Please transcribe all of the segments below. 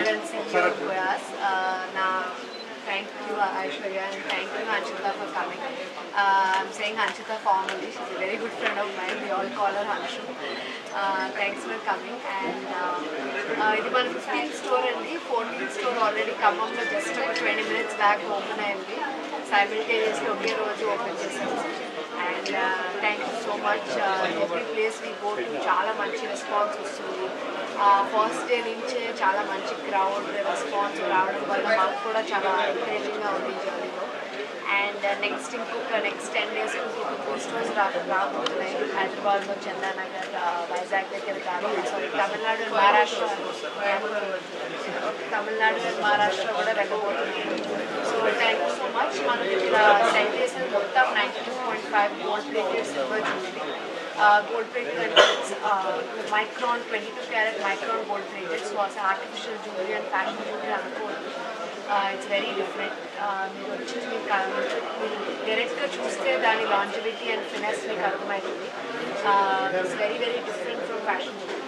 founder and CEO of Goyas. Thank you Aishwarya and thank you Anshita for coming. I'm saying Anshita formally, she's a very good friend of mine, we all call her Anshu. Thanks for coming. And ఇది మన 15th store అండి, 14th store already ఖమ్మంలో just 20 minutes back open అయింది, simultaneously ఒకే రోజు open చేసాము. And thank you so much. Every place we go to చాలా మంచి response వస్తుంది. ఫస్ట్ డే నుంచే చాలా మంచి క్రౌడ్ రెస్పాన్స్ రావడం వల్ల మాకు కూడా చాలా ఎంకరేజింగ్గా ఉంది జర్నీలో. అండ్ నెక్స్ట్ 10 days ఇంకొక 2 stores రాబోతున్నాయి. హైదరాబాద్లో చందానగర్, వైజాగ్ దగ్గర కావాలి, సారీ తమిళనాడు అండ్ మహారాష్ట్ర కూడా వెళ్ళబోతున్నాయి. So thank you so much. మనం ఇక్కడ సెండ్ చేసిన మొత్తం 92.5 gold plated silver jewelry. Gold plated micron 22 carat micron gold plated, so as artificial jewelry and fashion jewelry అనుకోవద్దు. It's very different. మీరు వచ్చి మీరు డైరెక్ట్గా చూస్తే దాని లాంజివిటీ అండ్ ఫినెస్ మీకు అర్థమవుతుంది. It's very very different from fashion jewellery.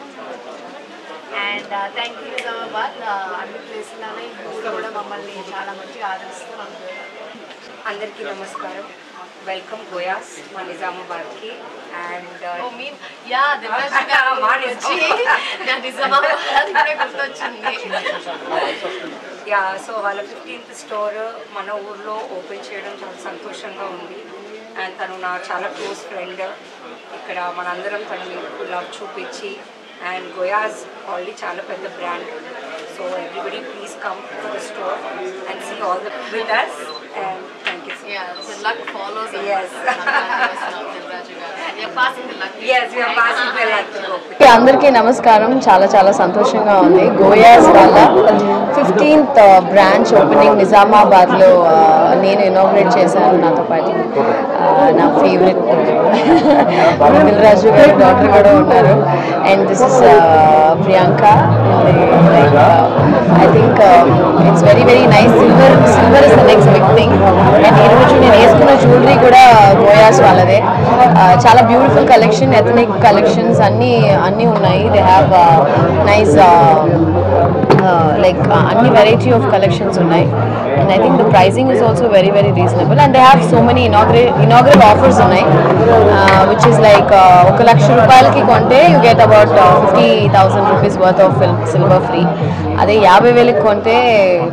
And thank you Nizamabad, అన్ని ప్లేస్లోనే యూత్ కూడా మమ్మల్ని చాలా మంచిగా ఆదరిస్తున్నాం. అందరికీ నమస్కారం, వెల్కమ్ గోయాస్ మా నిజామాబాద్కి. అండ్ సో వాళ్ళ 15th స్టోర్ మన ఊర్లో ఓపెన్ చేయడం చాలా సంతోషంగా ఉంది. అండ్ తను నా చాలా క్లోజ్ ఫ్రెండ్. ఇక్కడ మనందరం తనని లవ్ చూపించి, అండ్ గోయాస్ ఆల్రెడీ చాలా పెద్ద brand. So everybody please come to the store and see all the with us. And thank you so much. Yeah, the luck follows us. Yes. We are passing the luck. Yes, we are passing the luck to go. అందరికీ నమస్కారం. చాలా సంతోషంగా ఉంది. గోయాస్ వాళ్ళ 15th branch opening నిజామాబాద్లో నేను inaugurate చేశాను. నాతో పాటు నా ఫేవరెట్ దిల్ రాజు గారి డాటర్ కూడా ఉన్నారు. And this is Priyanka. I think it's very nice. Silver is the next big thing. And ఈరోజు నేను వేసుకున్న జ్యువెలరీ కూడా గోయాస్ వాళ్ళదే. చాలా బ్యూటిఫుల్ కలెక్షన్, ఎథనిక్ కలెక్షన్స్ అన్నీ ఉన్నాయి. దే హ్యావ్ నైస్ లైక్ అన్ని వెరైటీ ఆఫ్ కలెక్షన్స్ ఉన్నాయి. And I think the pricing is also very reasonable. And they have so many inaugural offers ఉన్నాయి, విచ్ ఈస్ లైక్ 1,00,000 రూపాయలకి కొంటే you get about 50,000 rupees worth of silver free. అదే 50,000కి కొంటే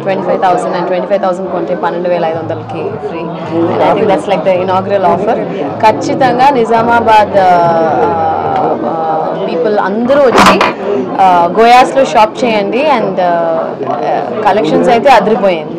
25,000, and 25,000 కొంటే 12,500కి free. And I think that's like the inaugural offer. ఖచ్చితంగా Nizamabad people అందరూ వచ్చి గోయాస్లో షాప్ చేయండి. అండ్ కలెక్షన్స్ అయితే అదిరిపోయింది.